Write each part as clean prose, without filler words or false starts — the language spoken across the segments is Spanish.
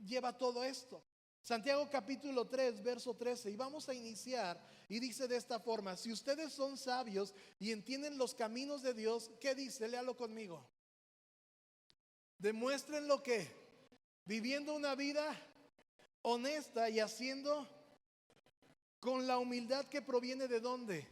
lleva todo esto. Santiago capítulo 3, verso 13. Y vamos a iniciar. Y dice de esta forma: si ustedes son sabios y entienden los caminos de Dios, ¿qué dice? Léalo conmigo. Demuestren lo que, viviendo una vida honesta y haciendo con la humildad que proviene ¿de dónde?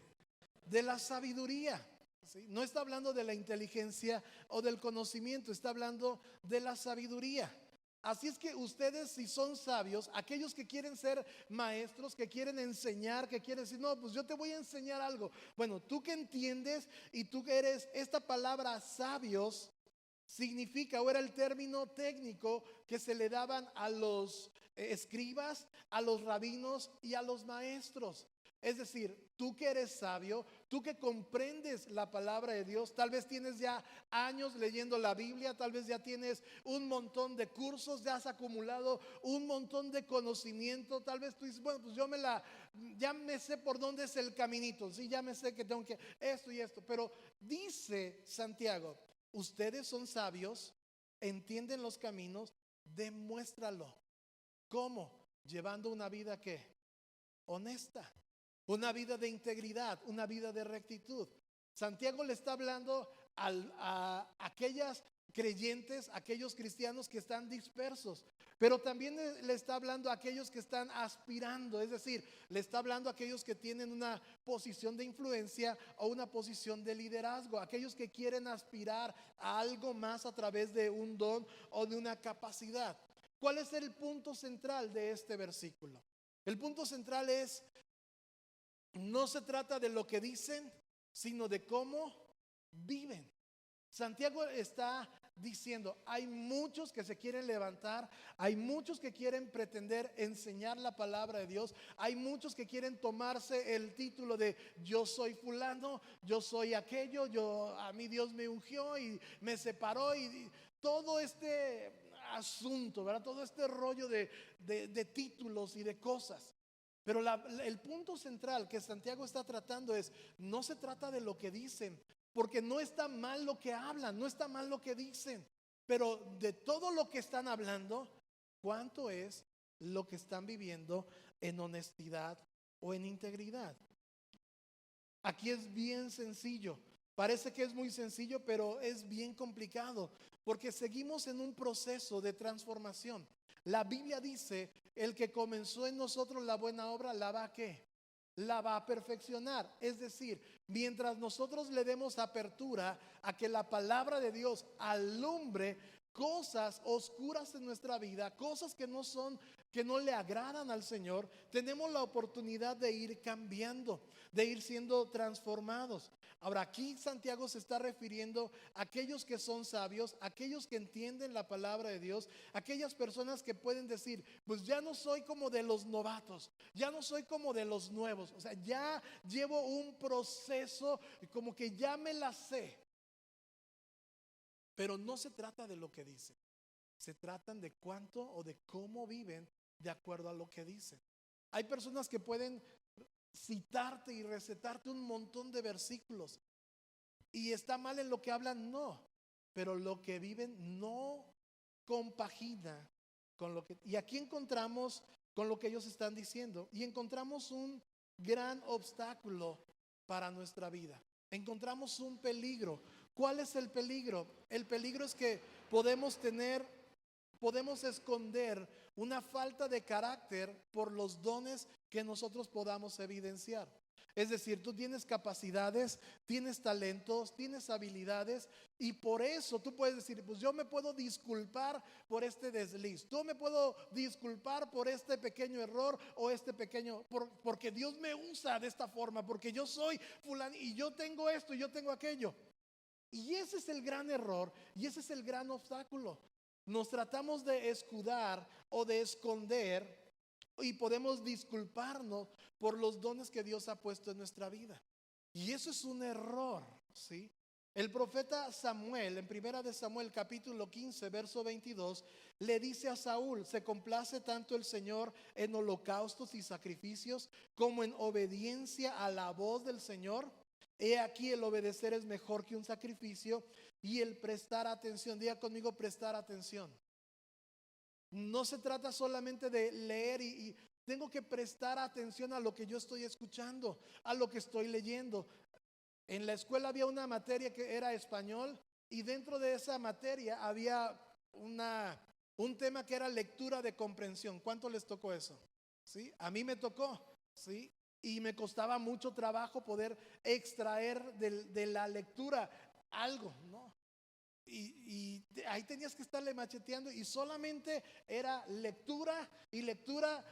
De la sabiduría. ¿Sí? No está hablando de la inteligencia o del conocimiento, está hablando de la sabiduría. Así es que ustedes, si son sabios, aquellos que quieren ser maestros, que quieren enseñar, que quieren decir, no, pues yo te voy a enseñar algo. Bueno, tú que entiendes y tú que eres, esta palabra sabios significa, o era el término técnico que se le daban a los escribas, a los rabinos y a los maestros. Es decir, tú que eres sabio, tú que comprendes la palabra de Dios, tal vez tienes ya años leyendo la Biblia, tal vez ya tienes un montón de cursos, ya has acumulado un montón de conocimiento, tal vez tú dices, bueno, pues ya me sé por dónde es el caminito, sí, ya me sé que tengo que esto y esto, pero dice Santiago, ustedes son sabios, entienden los caminos, demuéstralo. ¿Cómo? Llevando una vida que honesta, una vida de integridad, una vida de rectitud. Santiago le está hablando a aquellas creyentes, aquellos cristianos que están dispersos, pero también le está hablando a aquellos que están aspirando, es decir, le está hablando a aquellos que tienen una posición de influencia o una posición de liderazgo, aquellos que quieren aspirar a algo más a través de un don o de una capacidad. ¿Cuál es el punto central de este versículo? El punto central es, no se trata de lo que dicen, sino de cómo viven. Santiago está diciendo, hay muchos que se quieren levantar, hay muchos que quieren pretender enseñar la palabra de Dios, hay muchos que quieren tomarse el título de yo soy fulano, yo soy aquello, a mí Dios me ungió y me separó y todo este asunto, ¿verdad? Todo este rollo de títulos y de cosas. Pero el punto central que Santiago está tratando es, no se trata de lo que dicen, porque no está mal lo que hablan, no está mal lo que dicen, pero de todo lo que están hablando, ¿cuánto es lo que están viviendo en honestidad o en integridad? Aquí es bien sencillo, parece que es muy sencillo, pero es bien complicado, porque seguimos en un proceso de transformación. La Biblia dice, el que comenzó en nosotros la buena obra, ¿la va a qué? La va a perfeccionar. Es decir, mientras nosotros le demos apertura a que la palabra de Dios alumbre cosas oscuras en nuestra vida, cosas que no son, que no le agradan al Señor, tenemos la oportunidad de ir cambiando, de ir siendo transformados. Ahora, aquí Santiago se está refiriendo a aquellos que son sabios, aquellos que entienden la palabra de Dios, aquellas personas que pueden decir, pues ya no soy como de los novatos, ya no soy como de los nuevos, o sea, ya llevo un proceso como que ya me la sé. Pero no se trata de lo que dicen, se tratan de cuánto o de cómo viven de acuerdo a lo que dicen. Hay personas que pueden citarte y recetarte un montón de versículos y está mal en lo que hablan, no, pero lo que viven no compagina con lo que, y aquí encontramos con lo que ellos están diciendo, y encontramos un gran obstáculo para nuestra vida, encontramos un peligro. ¿Cuál es el peligro? El peligro es que podemos esconder una falta de carácter por los dones que nosotros podamos evidenciar. Es decir, tú tienes capacidades, tienes talentos, tienes habilidades, y por eso tú puedes decir, pues yo me puedo disculpar por este desliz, yo me puedo disculpar por este pequeño error o este pequeño, porque Dios me usa de esta forma, porque yo soy fulano y yo tengo esto y yo tengo aquello. Y ese es el gran error y ese es el gran obstáculo. Nos tratamos de escudar o de esconder y podemos disculparnos por los dones que Dios ha puesto en nuestra vida. Y eso es un error, ¿sí? El profeta Samuel, en primera de Samuel capítulo 15 verso 22, le dice a Saúl, se complace tanto el Señor en holocaustos y sacrificios como en obediencia a la voz del Señor. He aquí, el obedecer es mejor que un sacrificio y el prestar atención. Diga conmigo, prestar atención. No se trata solamente de leer y tengo que prestar atención a lo que yo estoy escuchando, a lo que estoy leyendo. En la escuela había una materia que era español y dentro de esa materia había un tema que era lectura de comprensión. ¿Cuánto les tocó eso? ¿Sí? A mí me tocó, ¿sí? Y me costaba mucho trabajo poder extraer de la lectura algo, ¿no? Y ahí tenías que estarle macheteando y solamente era lectura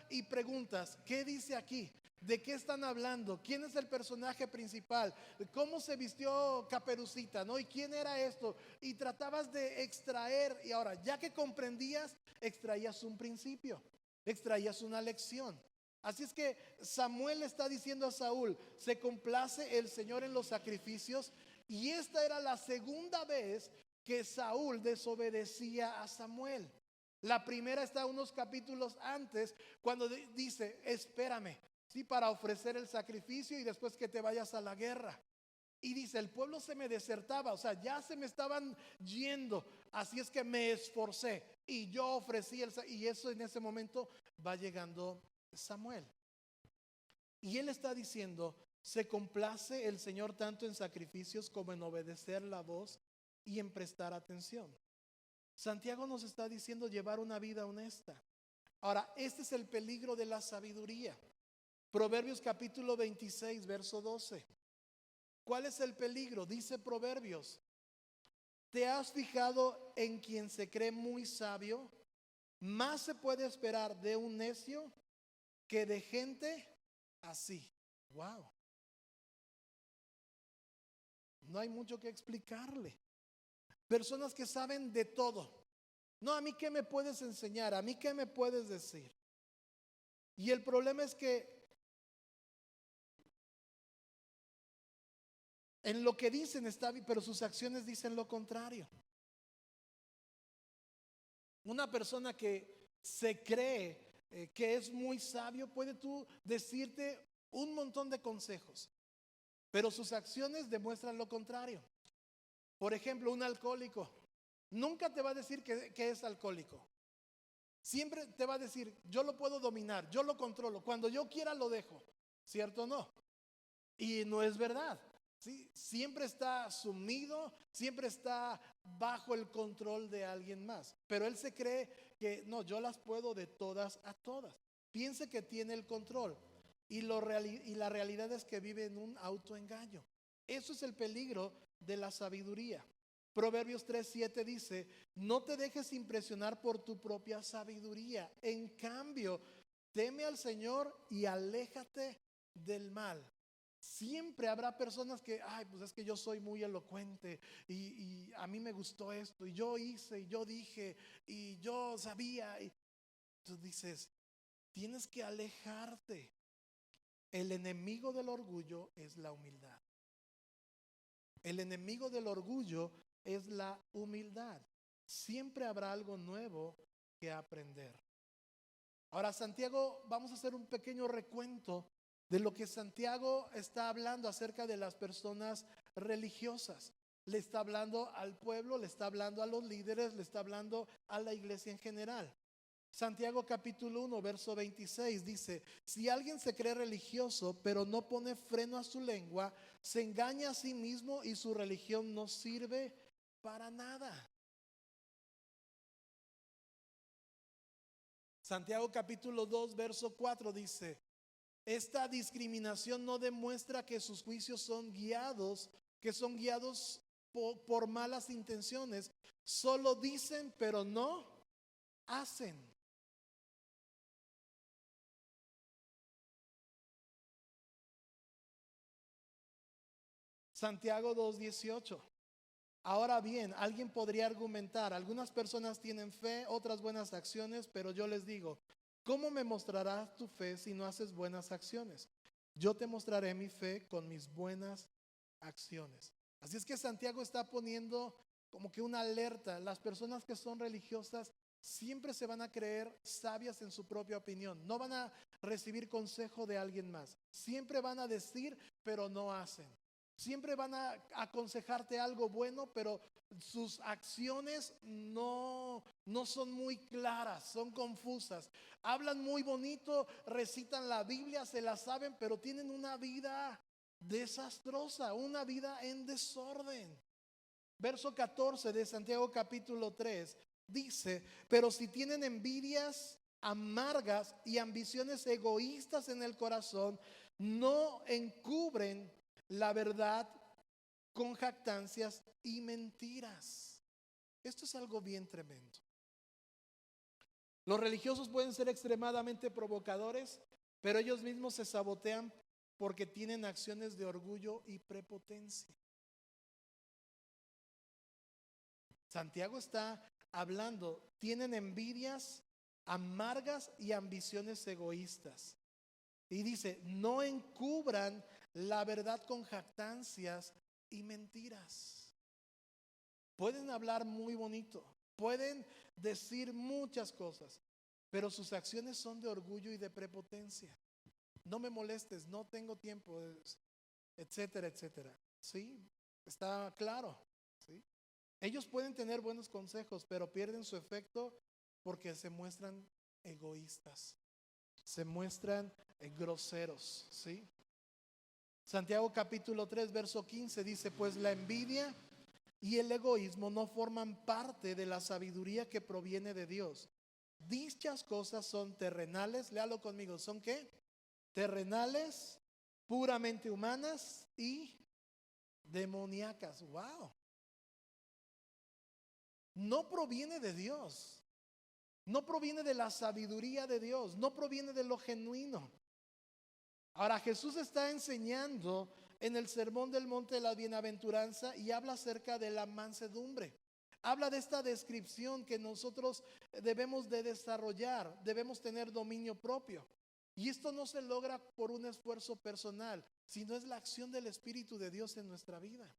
y preguntas. ¿Qué dice aquí? ¿De qué están hablando? ¿Quién es el personaje principal? ¿Cómo se vistió Caperucita? ¿No? ¿Y quién era esto? Y tratabas de extraer y ahora, ya que comprendías, extraías un principio, extraías una lección. Así es que Samuel está diciendo a Saúl, se complace el Señor en los sacrificios y esta era la segunda vez que Saúl desobedecía a Samuel. La primera está unos capítulos antes, cuando dice, espérame, sí, para ofrecer el sacrificio y después que te vayas a la guerra. Y dice, el pueblo se me desertaba, o sea, ya se me estaban yendo, así es que me esforcé y yo ofrecí y eso en ese momento va llegando Samuel. Y él está diciendo, se complace el Señor tanto en sacrificios como en obedecer la voz y en prestar atención. Santiago nos está diciendo llevar una vida honesta. Ahora, este es el peligro de la sabiduría. Proverbios capítulo 26, verso 12. ¿Cuál es el peligro? Dice Proverbios, ¿te has fijado en quien se cree muy sabio? Más se puede esperar de un necio que de gente así. Wow. No hay mucho que explicarle. Personas que saben de todo. No, a mí qué me puedes enseñar, a mí qué me puedes decir. Y el problema es que en lo que dicen está bien, pero sus acciones dicen lo contrario. Una persona que se cree que es muy sabio puede tú decirte un montón de consejos, pero sus acciones demuestran lo contrario. Por ejemplo, un alcohólico nunca te va a decir que es alcohólico. Siempre te va a decir, yo lo puedo dominar, yo lo controlo, cuando yo quiera lo dejo. ¿Cierto o no? Y no es verdad. ¿Sí? Siempre está sumido, siempre está bajo el control de alguien más. Pero él se cree que no, yo las puedo de todas a todas. Piense que tiene el control. Y la realidad es que vive en un autoengaño. Eso es el peligro de la sabiduría. Proverbios 3:7 dice, no te dejes impresionar por tu propia sabiduría. En cambio, teme al Señor y aléjate del mal. Siempre habrá personas que, ay, pues es que yo soy muy elocuente y a mí me gustó esto y yo hice y yo dije y yo sabía. Y tú dices, tienes que alejarte. El enemigo del orgullo es la humildad. El enemigo del orgullo es la humildad. Siempre habrá algo nuevo que aprender. Ahora, Santiago, vamos a hacer un pequeño recuento de lo que Santiago está hablando acerca de las personas religiosas. Le está hablando al pueblo, le está hablando a los líderes, le está hablando a la iglesia en general. Santiago capítulo 1, verso 26 dice, si alguien se cree religioso, pero no pone freno a su lengua, se engaña a sí mismo y su religión no sirve para nada. Santiago capítulo 2, verso 4 dice, esta discriminación no demuestra que sus juicios son guiados, por malas intenciones. Solo dicen, pero no hacen. Santiago 2:18. Ahora bien, alguien podría argumentar, algunas personas tienen fe, otras buenas acciones, pero yo les digo, ¿cómo me mostrarás tu fe si no haces buenas acciones? Yo te mostraré mi fe con mis buenas acciones. Así es que Santiago está poniendo como que una alerta. Las personas que son religiosas siempre se van a creer sabias en su propia opinión. No van a recibir consejo de alguien más. Siempre van a decir, pero no hacen. Siempre van a aconsejarte algo bueno, pero sus acciones no son muy claras, son confusas. Hablan muy bonito, recitan la Biblia, se la saben, pero tienen una vida desastrosa, una vida en desorden. Verso 14 de Santiago capítulo 3 dice: pero si tienen envidias amargas y ambiciones egoístas en el corazón, no encubren la verdad con jactancias y mentiras. Esto es algo bien tremendo. Los religiosos pueden ser extremadamente provocadores, pero ellos mismos se sabotean porque tienen acciones de orgullo y prepotencia. Santiago está hablando, tienen envidias amargas y ambiciones egoístas. Y dice, no encubran la verdad con jactancias y mentiras. Pueden hablar muy bonito, pueden decir muchas cosas, pero sus acciones son de orgullo y de prepotencia. No me molestes, no tengo tiempo, etcétera, etcétera. ¿Sí? Está claro. ¿Sí? Ellos pueden tener buenos consejos, pero pierden su efecto porque se muestran egoístas, se muestran groseros. ¿Sí? Santiago capítulo 3 verso 15 dice: pues la envidia y el egoísmo no forman parte de la sabiduría que proviene de Dios. Dichas cosas son terrenales, léalo conmigo, ¿son qué? Terrenales, puramente humanas y demoníacas. Wow. No proviene de Dios, no proviene de la sabiduría de Dios, no proviene de lo genuino. Ahora Jesús está enseñando en el Sermón del Monte de la Bienaventuranza y habla acerca de la mansedumbre. Habla de esta descripción que nosotros debemos de desarrollar, debemos tener dominio propio. Y esto no se logra por un esfuerzo personal, sino es la acción del Espíritu de Dios en nuestra vida.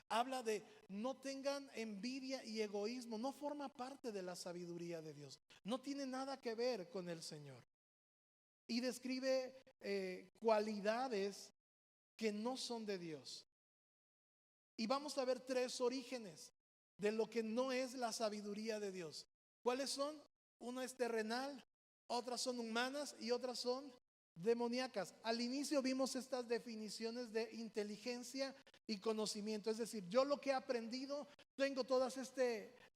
Habla de no tengan envidia y egoísmo, no forma parte de la sabiduría de Dios, no tiene nada que ver con el Señor. Y describe cualidades que no son de Dios. Y vamos a ver tres orígenes de lo que no es la sabiduría de Dios. ¿Cuáles son? Una es terrenal, otras son humanas y otras son demoníacas. Al inicio vimos estas definiciones de inteligencia y conocimiento. Es decir, yo lo que he aprendido, tengo todas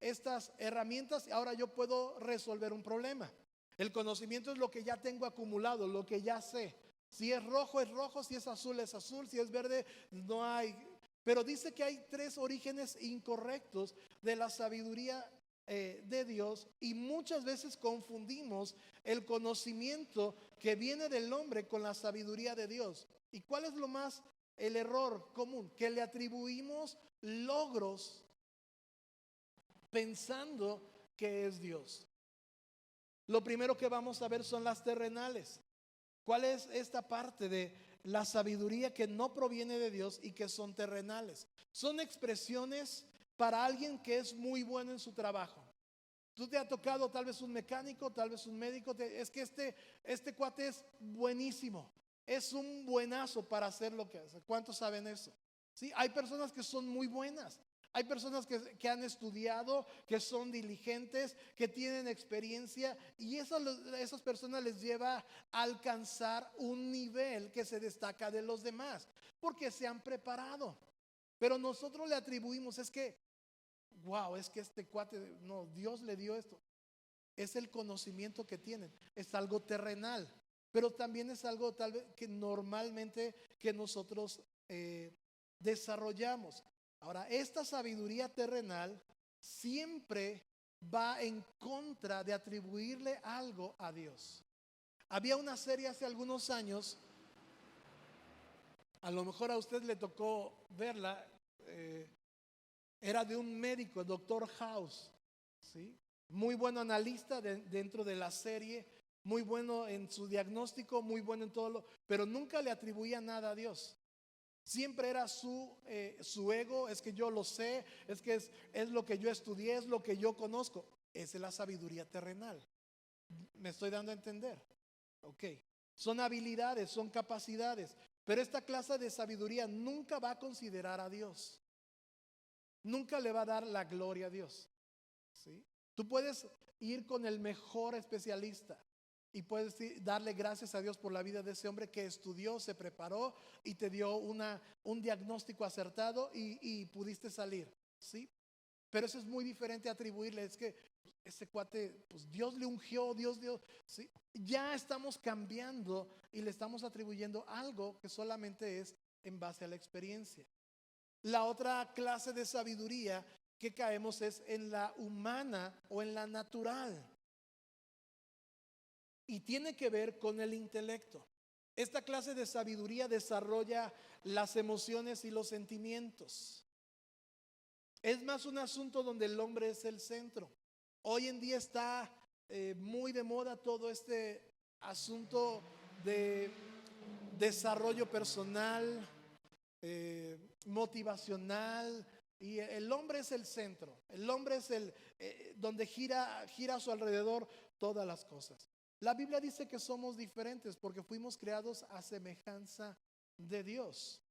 estas herramientas y ahora yo puedo resolver un problema. El conocimiento es lo que ya tengo acumulado, lo que ya sé. Si es rojo, si es azul, si es verde, no hay. Pero dice que hay tres orígenes incorrectos de la sabiduría de Dios, y muchas veces confundimos el conocimiento que viene del hombre con la sabiduría de Dios. ¿Y cuál es el error común? Que le atribuimos logros pensando que es Dios. Lo primero que vamos a ver son las terrenales. ¿Cuál es esta parte de la sabiduría que no proviene de Dios y que son terrenales? Son expresiones para alguien que es muy bueno en su trabajo. Tú te ha tocado tal vez un mecánico, tal vez un médico, es que este cuate es buenísimo, es un buenazo para hacer lo que hace. ¿Cuántos saben eso? ¿Sí? Hay personas que son muy buenas. Hay personas que han estudiado, que son diligentes, que tienen experiencia, y esas personas les lleva a alcanzar un nivel que se destaca de los demás, porque se han preparado. Pero nosotros le atribuimos, es que, wow, es que este cuate, no, Dios le dio esto. Es el conocimiento que tienen, es algo terrenal, pero también es algo tal vez que normalmente que nosotros desarrollamos. Ahora, esta sabiduría terrenal siempre va en contra de atribuirle algo a Dios. Había una serie hace algunos años, a lo mejor a usted le tocó verla, era de un médico, Doctor House, ¿sí? Muy buen analista dentro de la serie, muy bueno en su diagnóstico, muy bueno en todo pero nunca le atribuía nada a Dios. Siempre era su ego, es que yo lo sé, es lo que yo estudié, es lo que yo conozco. Esa es la sabiduría terrenal. ¿Me estoy dando a entender? Ok. Son habilidades, son capacidades, pero esta clase de sabiduría nunca va a considerar a Dios. nunca le va a dar la gloria a Dios. ¿Sí? Tú puedes ir con el mejor especialista y puedes darle gracias a Dios por la vida de ese hombre que estudió, se preparó y te dio un diagnóstico acertado y pudiste salir. ¿Sí? Pero eso es muy diferente a atribuirle, es que ese cuate, pues Dios le ungió, Dios dio, ¿sí? Ya estamos cambiando y le estamos atribuyendo algo que solamente es en base a la experiencia. La otra clase de sabiduría que caemos es en la humana o en la natural. Y tiene que ver con el intelecto. Esta clase de sabiduría desarrolla las emociones y los sentimientos. Es más un asunto donde el hombre es el centro. Hoy en día está muy de moda todo este asunto de desarrollo personal, motivacional, y el hombre es el centro. El hombre es el donde gira a su alrededor todas las cosas. La Biblia dice que somos diferentes porque fuimos creados a semejanza de Dios.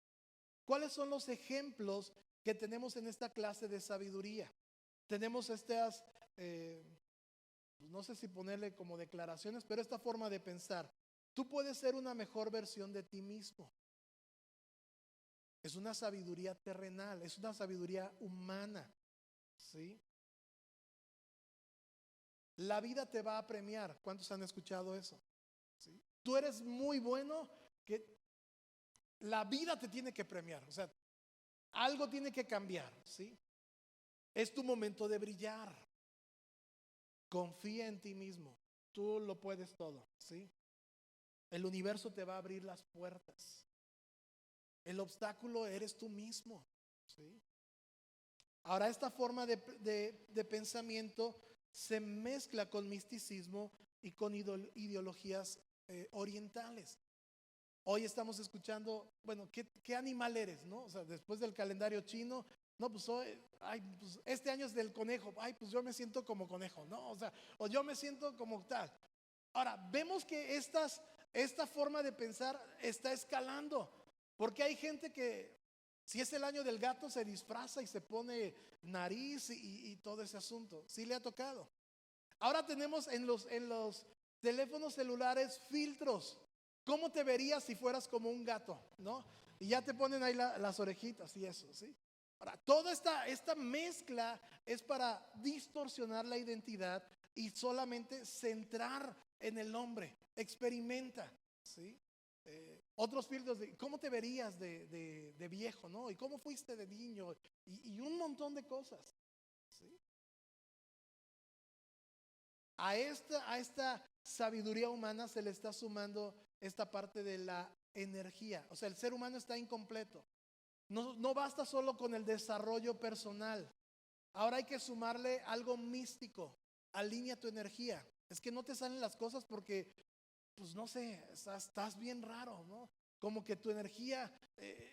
¿Cuáles son los ejemplos que tenemos en esta clase de sabiduría? Tenemos estas, no sé si ponerle como declaraciones, pero esta forma de pensar. Tú puedes ser una mejor versión de ti mismo. Es una sabiduría terrenal, es una sabiduría humana. ¿Sí? La vida te va a premiar. ¿Cuántos han escuchado eso? ¿Sí? Tú eres muy bueno, que la vida te tiene que premiar. O sea, algo tiene que cambiar. ¿Sí? Es tu momento de brillar. Confía en ti mismo. Tú lo puedes todo. ¿Sí? El universo te va a abrir las puertas. El obstáculo eres tú mismo. ¿Sí? Ahora, esta forma de pensamiento se mezcla con misticismo y con ideologías orientales. Hoy estamos escuchando, bueno, ¿qué animal eres? ¿No? O sea, después del calendario chino, no, pues, pues este año es del conejo. Ay, pues yo me siento como conejo, ¿no? O sea, o yo me siento como tal. Ahora, vemos que esta forma de pensar está escalando, porque hay gente que, si es el año del gato, se disfraza y se pone nariz y todo ese asunto. Sí le ha tocado. Ahora tenemos en los teléfonos celulares filtros. ¿Cómo te verías si fueras como un gato? ¿No? Y ya te ponen ahí las orejitas y eso, ¿sí? Ahora, toda esta mezcla es para distorsionar la identidad y solamente centrar en el hombre. Experimenta, ¿sí? Otros filtros de cómo te verías de viejo, ¿no? Y cómo fuiste de niño y un montón de cosas, ¿sí? A esta sabiduría humana se le está sumando esta parte de la energía. O sea, el ser humano está incompleto. No basta solo con el desarrollo personal. Ahora hay que sumarle algo místico. Alinea tu energía. Es que no te salen las cosas porque, pues no sé, estás bien raro, ¿no? Como que tu energía,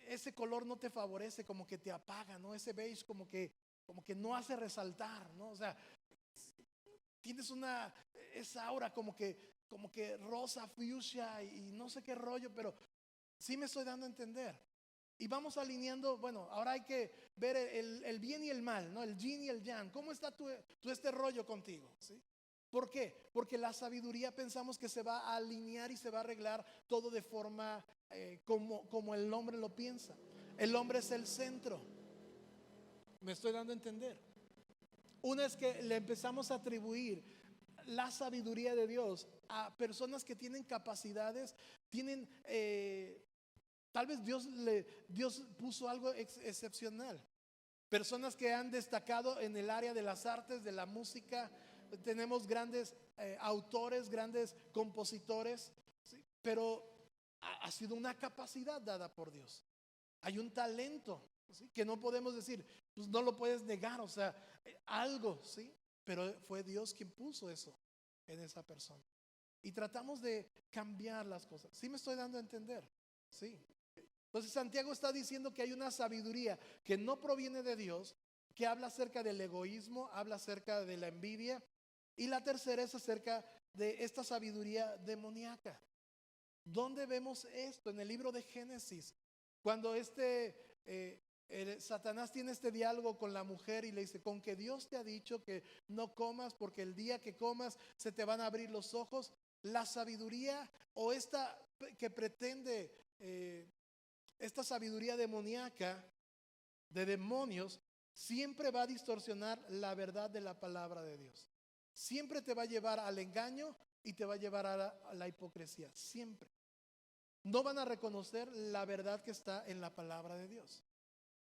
ese color no te favorece, como que te apaga, ¿no? Ese beige como que no hace resaltar, ¿no? O sea, tienes esa aura como que rosa, fuchsia y no sé qué rollo, pero sí me estoy dando a entender. Y vamos alineando, bueno, ahora hay que ver el bien y el mal, ¿no? El yin y el yang. ¿Cómo está tu este rollo contigo? ¿Sí? ¿Por qué? Porque la sabiduría pensamos que se va a alinear y se va a arreglar todo de forma como el hombre lo piensa. El hombre es el centro. Me estoy dando a entender. Una es que le empezamos a atribuir la sabiduría de Dios a personas que tienen capacidades, tienen, tal vez Dios puso algo excepcional. Personas que han destacado en el área de las artes, de la música. Tenemos grandes autores, grandes compositores, ¿sí? Pero ha sido una capacidad dada por Dios. Hay un talento, ¿sí? Que no podemos decir, pues no lo puedes negar, o sea, algo, ¿sí? Pero fue Dios quien puso eso en esa persona. Y tratamos de cambiar las cosas. ¿Sí me estoy dando a entender? Sí. Entonces Santiago está diciendo que hay una sabiduría que no proviene de Dios, que habla acerca del egoísmo, habla acerca de la envidia. Y la tercera es acerca de esta sabiduría demoníaca. ¿Dónde vemos esto? En el libro de Génesis, cuando Satanás tiene este diálogo con la mujer y le dice, con que Dios te ha dicho que no comas porque el día que comas se te van a abrir los ojos. La sabiduría o esta que pretende, esta sabiduría demoníaca de demonios, siempre va a distorsionar la verdad de la palabra de Dios. Siempre te va a llevar al engaño y te va a llevar a la hipocresía. Siempre. No van a reconocer la verdad que está en la palabra de Dios.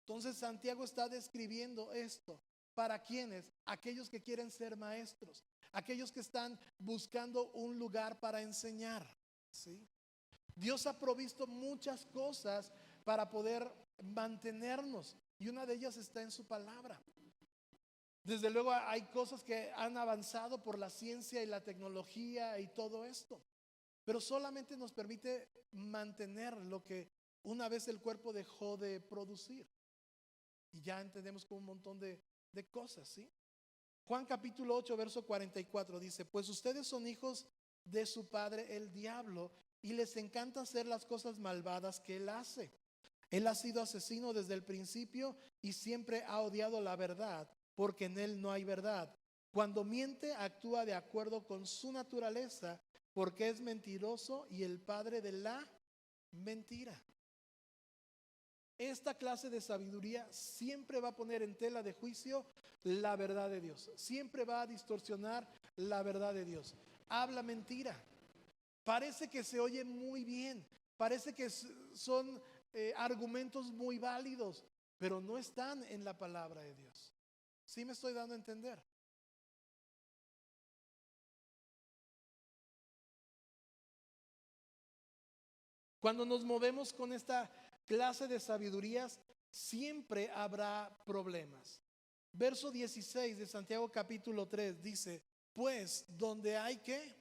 Entonces Santiago está describiendo esto. ¿Para quiénes? Aquellos que quieren ser maestros, aquellos que están buscando un lugar para enseñar, ¿sí? Dios ha provisto muchas cosas para poder mantenernos y una de ellas está en su palabra. Desde luego hay cosas que han avanzado por la ciencia y la tecnología y todo esto, pero solamente nos permite mantener lo que una vez el cuerpo dejó de producir. Y ya entendemos como un montón de cosas, ¿sí? Juan capítulo 8, verso 44 dice, pues ustedes son hijos de su padre el diablo y les encanta hacer las cosas malvadas que él hace. Él ha sido asesino desde el principio y siempre ha odiado la verdad, porque en él no hay verdad. Cuando miente, actúa de acuerdo con su naturaleza, porque es mentiroso y el padre de la mentira. Esta clase de sabiduría siempre va a poner en tela de juicio la verdad de Dios. Siempre va a distorsionar la verdad de Dios. Habla mentira. Parece que se oye muy bien. Parece que son argumentos muy válidos, pero no están en la palabra de Dios. ¿Sí me estoy dando a entender? Cuando nos movemos con esta clase de sabidurías, siempre habrá problemas. Verso 16 de Santiago capítulo 3 dice, pues donde hay que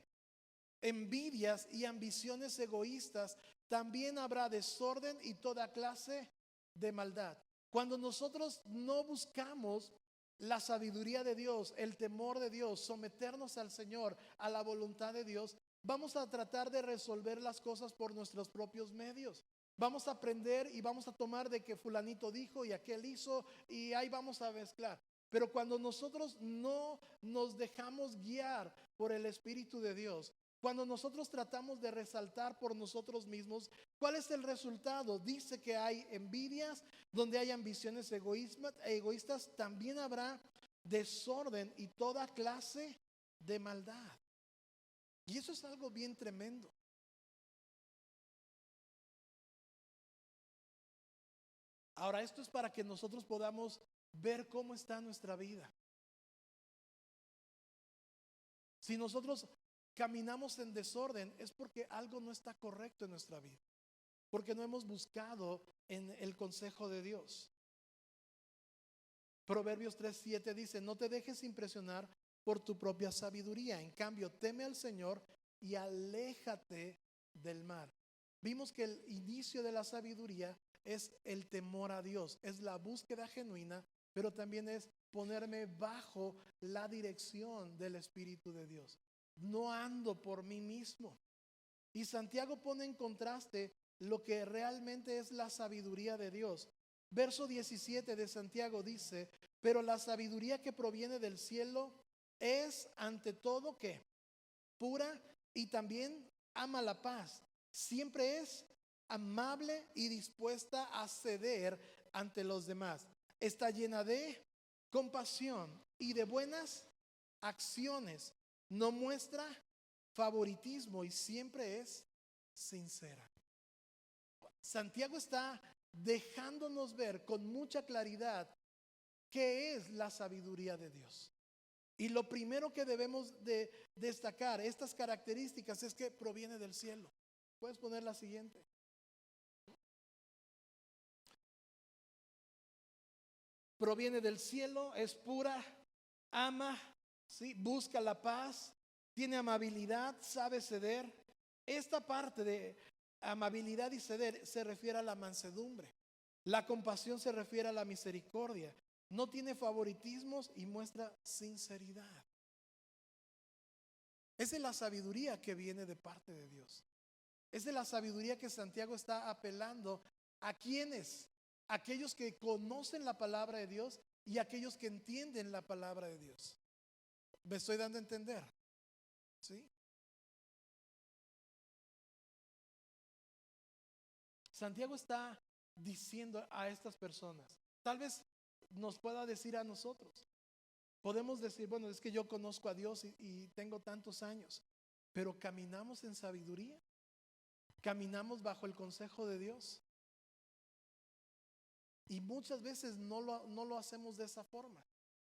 envidias y ambiciones egoístas, también habrá desorden y toda clase de maldad. Cuando nosotros no buscamos la sabiduría de Dios, el temor de Dios, someternos al Señor, a la voluntad de Dios, vamos a tratar de resolver las cosas por nuestros propios medios. Vamos a aprender y vamos a tomar de que fulanito dijo y aquel hizo y ahí vamos a mezclar. Pero cuando nosotros no nos dejamos guiar por el Espíritu de Dios, cuando nosotros tratamos de resaltar por nosotros mismos, ¿cuál es el resultado? Dice que hay envidias, donde hay ambiciones egoístas, también habrá desorden y toda clase de maldad. Y eso es algo bien tremendo. Ahora, esto es para que nosotros podamos ver cómo está nuestra vida. Si nosotros caminamos en desorden, es porque algo no está correcto en nuestra vida, porque no hemos buscado en el consejo de Dios. Proverbios 3:7 dice, no te dejes impresionar por tu propia sabiduría, en cambio teme al Señor y aléjate del mal. Vimos que el inicio de la sabiduría es el temor a Dios, es la búsqueda genuina, pero también es ponerme bajo la dirección del Espíritu de Dios. No ando por mí mismo. Y Santiago pone en contraste lo que realmente es la sabiduría de Dios. Verso 17 de Santiago dice, pero la sabiduría que proviene del cielo es ante todo que pura y también ama la paz. Siempre es amable y dispuesta a ceder ante los demás. Está llena de compasión y de buenas acciones. No muestra favoritismo y siempre es sincera. Santiago está dejándonos ver con mucha claridad qué es la sabiduría de Dios. Y lo primero que debemos de destacar estas características es que proviene del cielo. Puedes poner la siguiente. Proviene del cielo, es pura, ama, ¿sí? Busca la paz, tiene amabilidad, sabe ceder. Esta parte de amabilidad y ceder se refiere a la mansedumbre. La compasión se refiere a la misericordia. No tiene favoritismos y muestra sinceridad. Esa es la sabiduría que viene de parte de Dios. Esa es la sabiduría que Santiago está apelando a quienes, aquellos que conocen la palabra de Dios y aquellos que entienden la palabra de Dios. ¿Me estoy dando a entender? ¿Sí? Santiago está diciendo a estas personas, tal vez nos pueda decir a nosotros, podemos decir, bueno, es que yo conozco a Dios y tengo tantos años, pero caminamos en sabiduría, caminamos bajo el consejo de Dios. Y muchas veces no lo hacemos de esa forma.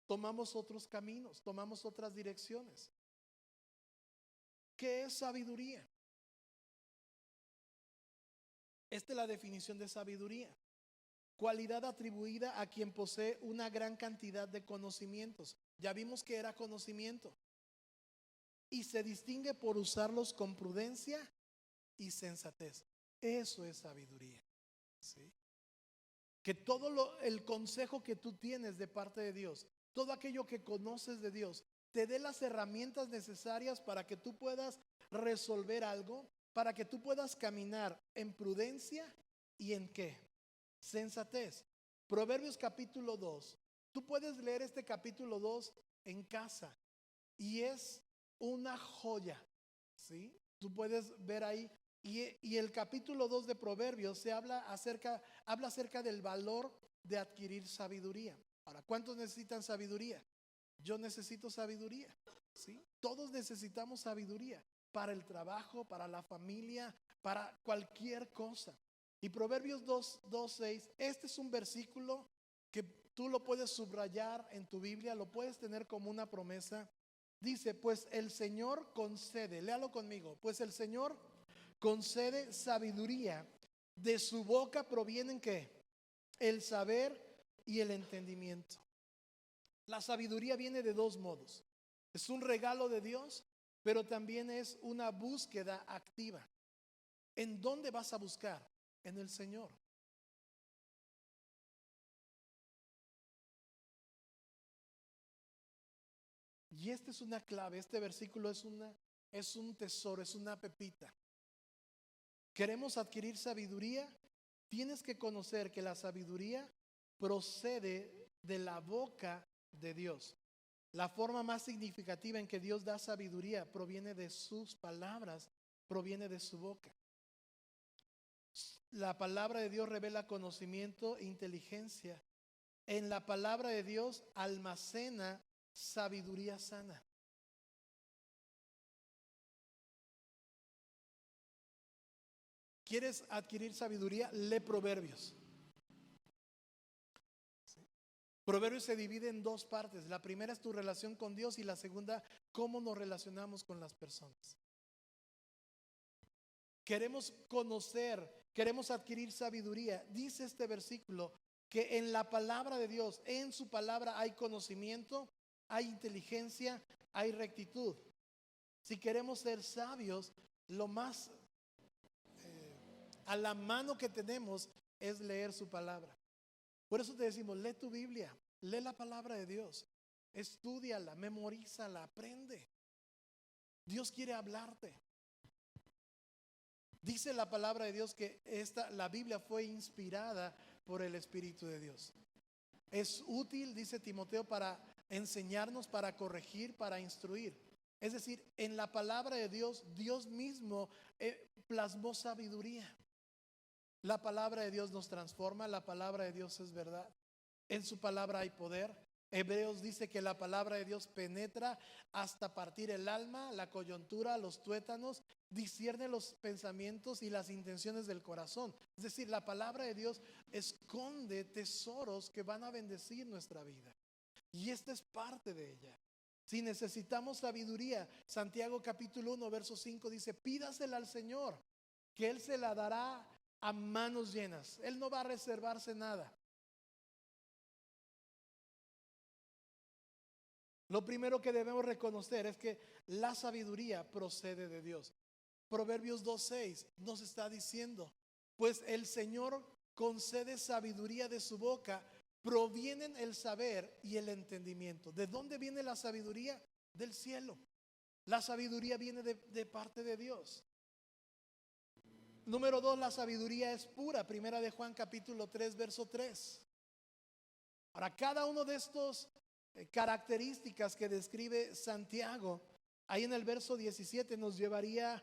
Tomamos otros caminos, tomamos otras direcciones. ¿Qué es sabiduría? Esta es la definición de sabiduría. Cualidad atribuida a quien posee una gran cantidad de conocimientos. Ya vimos que era conocimiento. Y se distingue por usarlos con prudencia y sensatez. Eso es sabiduría. ¿Sí? Que todo el consejo que tú tienes de parte de Dios, todo aquello que conoces de Dios, te dé las herramientas necesarias para que tú puedas resolver algo, para que tú puedas caminar en prudencia y en ¿qué? Sensatez. Proverbios capítulo 2. Tú puedes leer este capítulo 2 en casa y es una joya, ¿sí? Tú puedes ver ahí. Y el capítulo 2 de Proverbios se habla acerca del valor de adquirir sabiduría. Ahora, ¿cuántos necesitan sabiduría? Yo necesito sabiduría, ¿sí? Todos necesitamos sabiduría para el trabajo, para la familia, para cualquier cosa. Y Proverbios 2:6, este es un versículo que tú lo puedes subrayar en tu Biblia, lo puedes tener como una promesa. Dice, pues el Señor concede, léalo conmigo, pues el Señor concede sabiduría, de su boca provienen ¿qué? El saber y el entendimiento. La sabiduría viene de dos modos. Es un regalo de Dios, pero también es una búsqueda activa. ¿En dónde vas a buscar? En el Señor. Y esta es una clave, este versículo es un tesoro, es una pepita. ¿Queremos adquirir sabiduría? Tienes que conocer que la sabiduría procede de la boca de Dios. La forma más significativa en que Dios da sabiduría proviene de sus palabras, proviene de su boca. La palabra de Dios revela conocimiento e inteligencia. En la palabra de Dios almacena sabiduría sana. ¿Quieres adquirir sabiduría? Lee Proverbios. Proverbios se divide en dos partes. La primera es tu relación con Dios y la segunda, cómo nos relacionamos con las personas. Queremos conocer, queremos adquirir sabiduría. Dice este versículo que en la palabra de Dios, en su palabra hay conocimiento, hay inteligencia, hay rectitud. Si queremos ser sabios, lo más a la mano que tenemos es leer su palabra. Por eso te decimos, lee tu Biblia, lee la palabra de Dios, estúdiala, memorízala, aprende. Dios quiere hablarte. Dice la palabra de Dios que la Biblia fue inspirada por el Espíritu de Dios. Es útil, dice Timoteo, para enseñarnos, para corregir, para instruir. Es decir, en la palabra de Dios, Dios mismo plasmó sabiduría. La palabra de Dios nos transforma, la palabra de Dios es verdad. En su palabra hay poder. Hebreos dice que la palabra de Dios penetra hasta partir el alma, la coyuntura, los tuétanos, discierne los pensamientos y las intenciones del corazón. Es decir, la palabra de Dios esconde tesoros que van a bendecir nuestra vida. Y esta es parte de ella. Si necesitamos sabiduría, Santiago capítulo 1, verso 5 dice, pídasela al Señor, que Él se la dará a manos llenas. Él no va a reservarse nada. Lo primero que debemos reconocer es que la sabiduría procede de Dios. Proverbios 2:6 nos está diciendo, pues el Señor concede sabiduría de su boca, provienen el saber y el entendimiento. ¿De dónde viene la sabiduría? Del cielo. La sabiduría viene de parte de Dios. Número 2, la sabiduría es pura. Primera de Juan capítulo 3, verso 3. Ahora, cada uno de estos características que describe Santiago, ahí en el verso 17 nos llevaría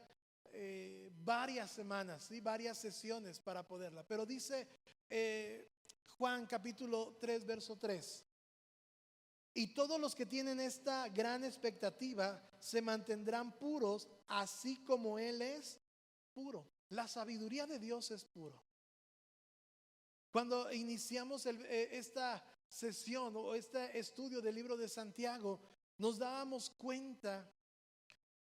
varias semanas, ¿sí? Varias sesiones para poderla. Pero dice Juan capítulo 3, verso 3. Y todos los que tienen esta gran expectativa se mantendrán puros, así como Él es puro. La sabiduría de Dios es puro. Cuando iniciamos esta sesión o este estudio del libro de Santiago, nos dábamos cuenta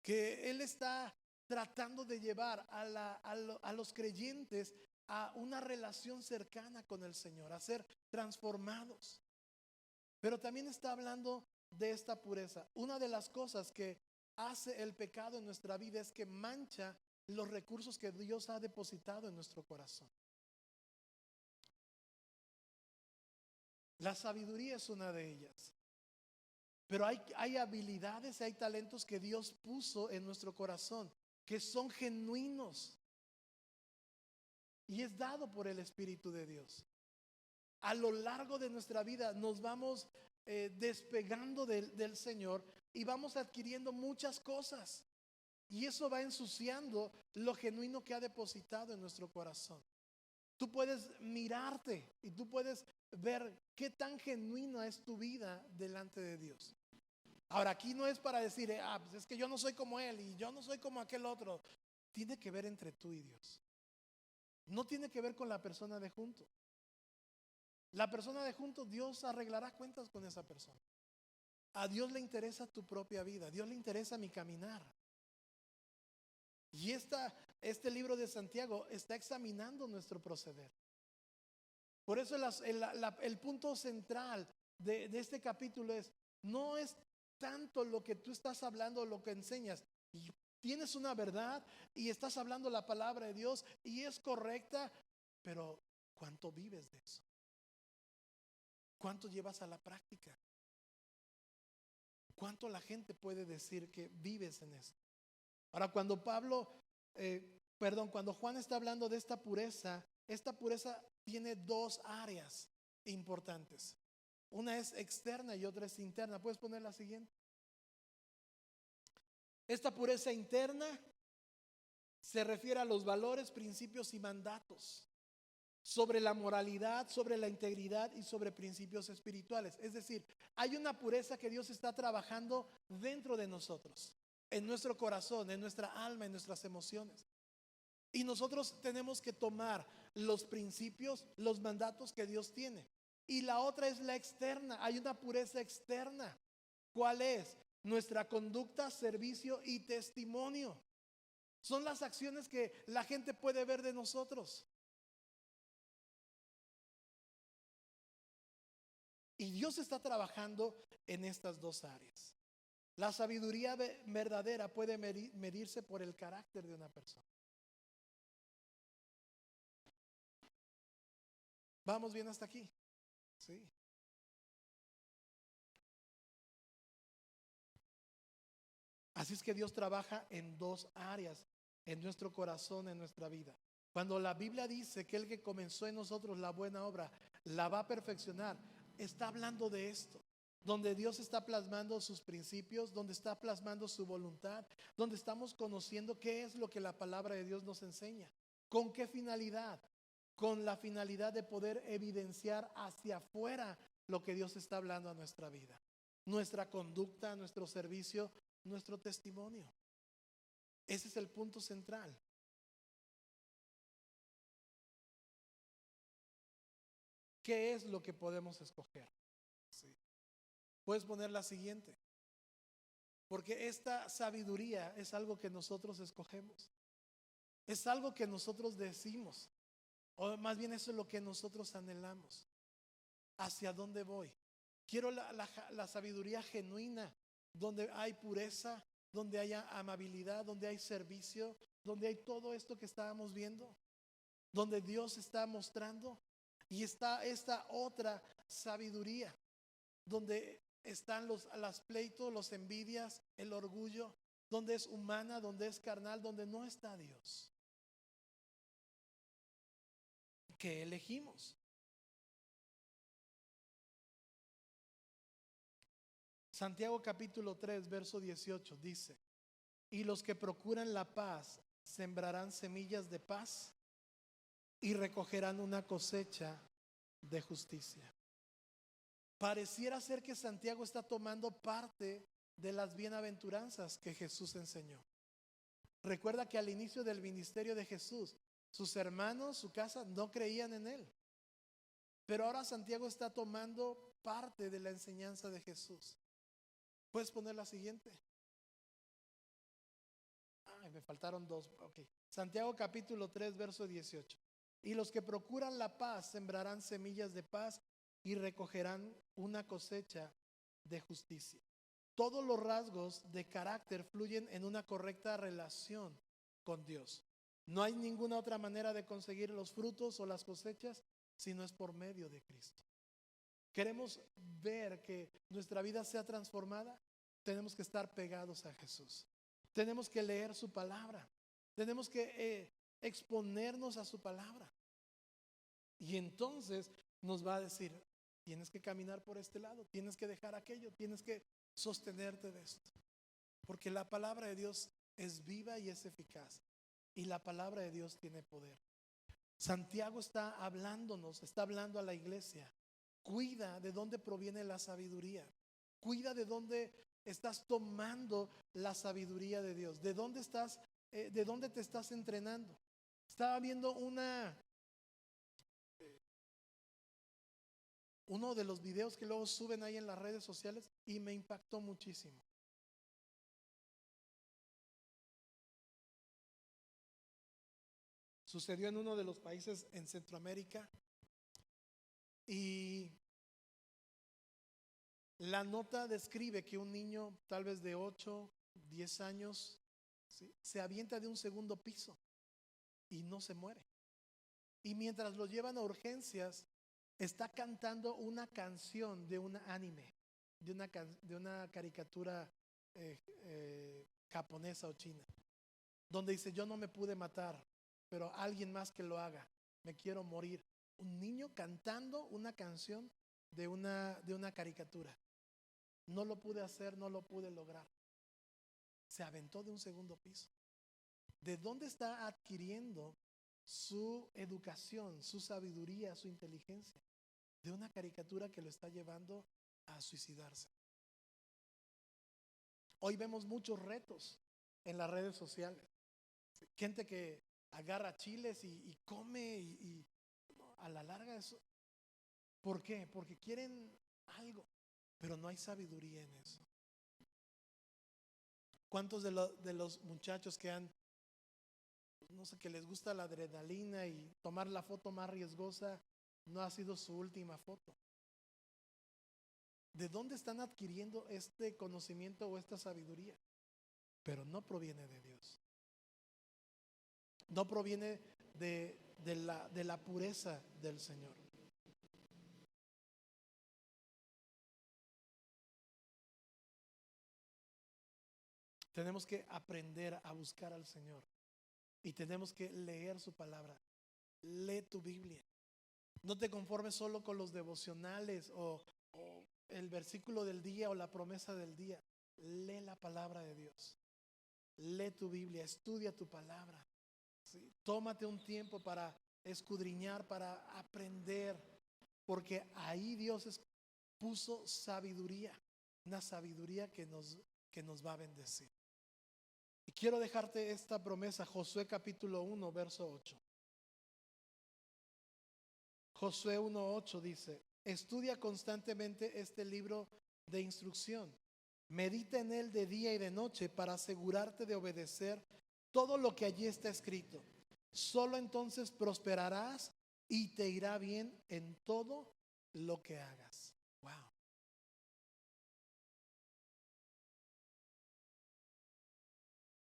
que Él está tratando de llevar a los creyentes a una relación cercana con el Señor, a ser transformados. Pero también está hablando de esta pureza. Una de las cosas que hace el pecado en nuestra vida es que mancha los recursos que Dios ha depositado en nuestro corazón. La sabiduría es una de ellas. Pero hay habilidades, hay talentos que Dios puso en nuestro corazón, que son genuinos. Y es dado por el Espíritu de Dios. A lo largo de nuestra vida nos vamos despegando del Señor y vamos adquiriendo muchas cosas. Y eso va ensuciando lo genuino que ha depositado en nuestro corazón. Tú puedes mirarte y tú puedes ver qué tan genuina es tu vida delante de Dios. Ahora, aquí no es para decir, pues es que yo no soy como él y yo no soy como aquel otro. Tiene que ver entre tú y Dios. No tiene que ver con la persona de junto. La persona de junto, Dios arreglará cuentas con esa persona. A Dios le interesa tu propia vida. A Dios le interesa mi caminar. Y este libro de Santiago está examinando nuestro proceder. Por eso el punto central de este capítulo no es tanto lo que tú estás hablando, lo que enseñas. Y tienes una verdad y estás hablando la palabra de Dios y es correcta, pero ¿cuánto vives de eso? ¿Cuánto llevas a la práctica? ¿Cuánto la gente puede decir que vives en esto? Ahora, cuando cuando Juan está hablando de esta pureza tiene dos áreas importantes. Una es externa y otra es interna. ¿Puedes poner la siguiente? Esta pureza interna se refiere a los valores, principios y mandatos sobre la moralidad, sobre la integridad y sobre principios espirituales. Es decir, hay una pureza que Dios está trabajando dentro de nosotros, en nuestro corazón, en nuestra alma, en nuestras emociones. Y nosotros tenemos que tomar los principios, los mandatos que Dios tiene. Y la otra es la externa. Hay una pureza externa. ¿Cuál es? Nuestra conducta, servicio y testimonio. Son las acciones que la gente puede ver de nosotros. Y Dios está trabajando en estas dos áreas. La sabiduría verdadera puede medirse por el carácter de una persona. ¿Vamos bien hasta aquí? Sí. Así es que Dios trabaja en dos áreas, en nuestro corazón, en nuestra vida. Cuando la Biblia dice que el que comenzó en nosotros la buena obra la va a perfeccionar, está hablando de esto, donde Dios está plasmando sus principios, donde está plasmando su voluntad, donde estamos conociendo qué es lo que la palabra de Dios nos enseña. ¿Con qué finalidad? Con la finalidad de poder evidenciar hacia afuera lo que Dios está hablando a nuestra vida, nuestra conducta, nuestro servicio, nuestro testimonio. Ese es el punto central. ¿Qué es lo que podemos escoger? Sí. Puedes poner la siguiente. Porque esta sabiduría es algo que nosotros escogemos. Es algo que nosotros decimos. O más bien eso es lo que nosotros anhelamos. ¿Hacia dónde voy? Quiero la sabiduría genuina, donde hay pureza, donde haya amabilidad, donde hay servicio, donde hay todo esto que estábamos viendo, donde Dios está mostrando. Y está esta otra sabiduría, donde están los pleitos, los envidias, el orgullo, donde es humana, donde es carnal, donde no está Dios. que elegimos. Santiago capítulo 3, verso 18 dice: y los que procuran la paz sembrarán semillas de paz y recogerán una cosecha de justicia. Pareciera ser que Santiago está tomando parte de las bienaventuranzas que Jesús enseñó. Recuerda que al inicio del ministerio de Jesús, sus hermanos, su casa, no creían en él. Pero ahora Santiago está tomando parte de la enseñanza de Jesús. ¿Puedes poner la siguiente? Ay, me faltaron dos. Okay. Santiago capítulo 3, verso 18. Y los que procuran la paz sembrarán semillas de paz y recogerán una cosecha de justicia. Todos los rasgos de carácter fluyen en una correcta relación con Dios. No hay ninguna otra manera de conseguir los frutos o las cosechas si no es por medio de Cristo. Queremos ver que nuestra vida sea transformada. Tenemos que estar pegados a Jesús. Tenemos que leer su palabra. Tenemos que exponernos a su palabra. Y entonces nos va a decir: tienes que caminar por este lado, tienes que dejar aquello, tienes que sostenerte de esto. Porque la palabra de Dios es viva y es eficaz. Y la palabra de Dios tiene poder. Santiago está hablándonos, está hablando a la iglesia. Cuida de dónde proviene la sabiduría. Cuida de dónde estás tomando la sabiduría de Dios. De dónde te estás entrenando. Estaba viendo uno de los videos que luego suben ahí en las redes sociales y me impactó muchísimo. Sucedió en uno de los países en Centroamérica y la nota describe que un niño tal vez de 8, 10 años, ¿sí?, se avienta de un segundo piso y no se muere. Y mientras lo llevan a urgencias, está cantando una canción de un anime, de una caricatura japonesa o china, donde dice: yo no me pude matar, pero alguien más que lo haga, me quiero morir. Un niño cantando una canción de una caricatura. No lo pude hacer, no lo pude lograr. Se aventó de un segundo piso. ¿De dónde está adquiriendo su educación, su sabiduría, su inteligencia? De una caricatura que lo está llevando a suicidarse. Hoy vemos muchos retos en las redes sociales. Gente que agarra chiles y come y a la larga eso. ¿Por qué? Porque quieren algo, pero no hay sabiduría en eso. ¿Cuántos de los muchachos que no sé, que les gusta la adrenalina y tomar la foto más riesgosa, no ha sido su última foto? ¿De dónde están adquiriendo este conocimiento o esta sabiduría? Pero no proviene de Dios. No proviene de la pureza del Señor. Tenemos que aprender a buscar al Señor y tenemos que leer su palabra. Lee tu Biblia. No te conformes solo con los devocionales o el versículo del día o la promesa del día. Lee la palabra de Dios. Lee tu Biblia, estudia tu palabra. ¿Sí? Tómate un tiempo para escudriñar, para aprender, porque ahí Dios puso sabiduría, una sabiduría que nos va a bendecir. Y quiero dejarte esta promesa, Josué capítulo 1, verso 8. Josué 1:8 dice: estudia constantemente este libro de instrucción. Medita en él de día y de noche para asegurarte de obedecer todo lo que allí está escrito. Solo entonces prosperarás y te irá bien en todo lo que hagas. Wow.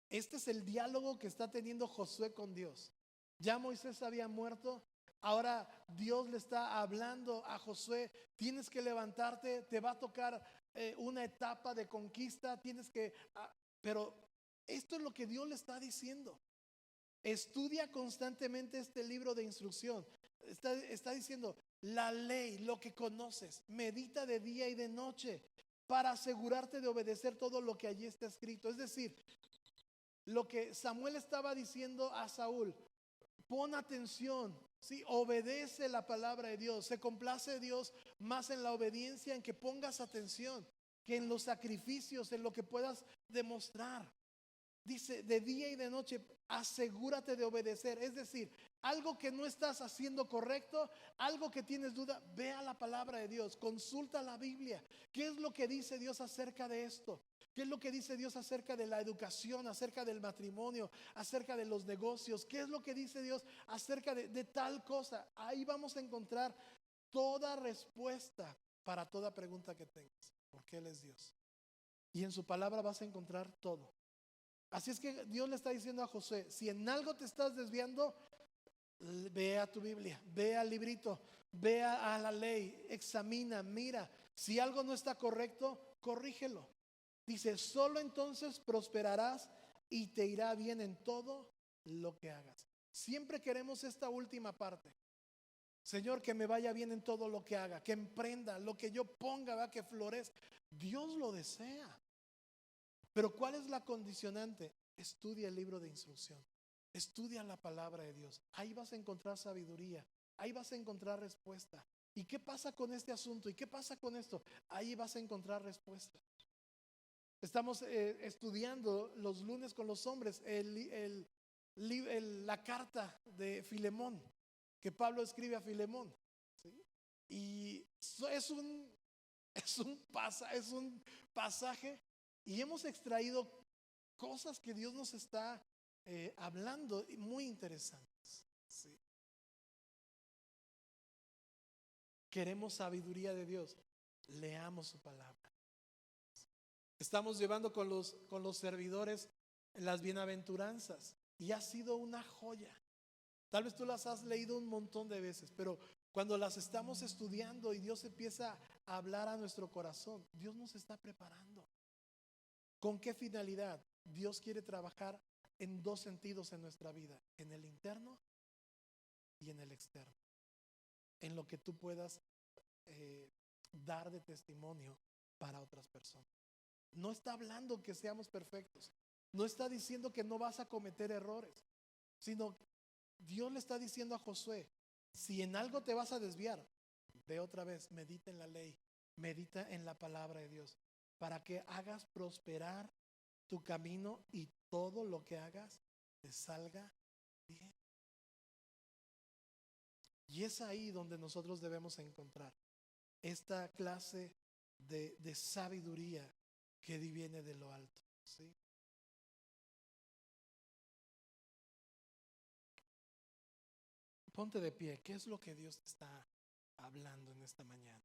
Este es el diálogo que está teniendo Josué con Dios. Ya Moisés había muerto. Ahora Dios le está hablando a Josué: tienes que levantarte, te va a tocar una etapa de conquista, pero esto es lo que Dios le está diciendo. Estudia constantemente este libro de instrucción. Está diciendo, la ley, lo que conoces, medita de día y de noche para asegurarte de obedecer todo lo que allí está escrito. Es decir, lo que Samuel estaba diciendo a Saúl, pon atención, ¿sí? Obedece la palabra de Dios. Se complace Dios más en la obediencia, en que pongas atención, que en los sacrificios, en lo que puedas demostrar. Dice, de día y de noche, asegúrate de obedecer. Es decir, algo que no estás haciendo correcto, algo que tienes duda, ve a la palabra de Dios, consulta la Biblia. ¿Qué es lo que dice Dios acerca de esto? ¿Qué es lo que dice Dios acerca de la educación, acerca del matrimonio, acerca de los negocios? ¿Qué es lo que dice Dios acerca de tal cosa? Ahí vamos a encontrar toda respuesta para toda pregunta que tengas, porque Él es Dios. Y en su palabra vas a encontrar todo. Así es que Dios le está diciendo a Josué, si en algo te estás desviando, ve a tu Biblia, ve al librito, ve a la ley, examina, mira. Si algo no está correcto, corrígelo. Dice, solo entonces prosperarás y te irá bien en todo lo que hagas. Siempre queremos esta última parte. Señor, que me vaya bien en todo lo que haga, que emprenda, lo que yo ponga, va, que florezca. Dios lo desea. Pero ¿cuál es la condicionante? Estudia el libro de instrucción. Estudia la palabra de Dios. Ahí vas a encontrar sabiduría. Ahí vas a encontrar respuesta. ¿Y qué pasa con este asunto? ¿Y qué pasa con esto? Ahí vas a encontrar respuesta. Estamos estudiando los lunes con los hombres la carta de Filemón, que Pablo escribe a Filemón, ¿sí? Y es un pasaje, y hemos extraído cosas que Dios nos está hablando muy interesantes, ¿sí? Queremos sabiduría de Dios, leamos su palabra. Estamos llevando con los servidores las bienaventuranzas y ha sido una joya. Tal vez tú las has leído un montón de veces, pero cuando las estamos estudiando y Dios empieza a hablar a nuestro corazón, Dios nos está preparando. ¿Con qué finalidad? Dios quiere trabajar en dos sentidos en nuestra vida, en el interno y en el externo, en lo que tú puedas dar de testimonio para otras personas. No está hablando que seamos perfectos, no está diciendo que no vas a cometer errores, sino Dios le está diciendo a Josué, si en algo te vas a desviar, ve otra vez, medita en la ley, medita en la palabra de Dios, para que hagas prosperar tu camino y todo lo que hagas te salga bien. Y es ahí donde nosotros debemos encontrar esta clase de sabiduría que viene de lo alto, ¿sí? Ponte de pie. ¿Qué es lo que Dios te está hablando en esta mañana?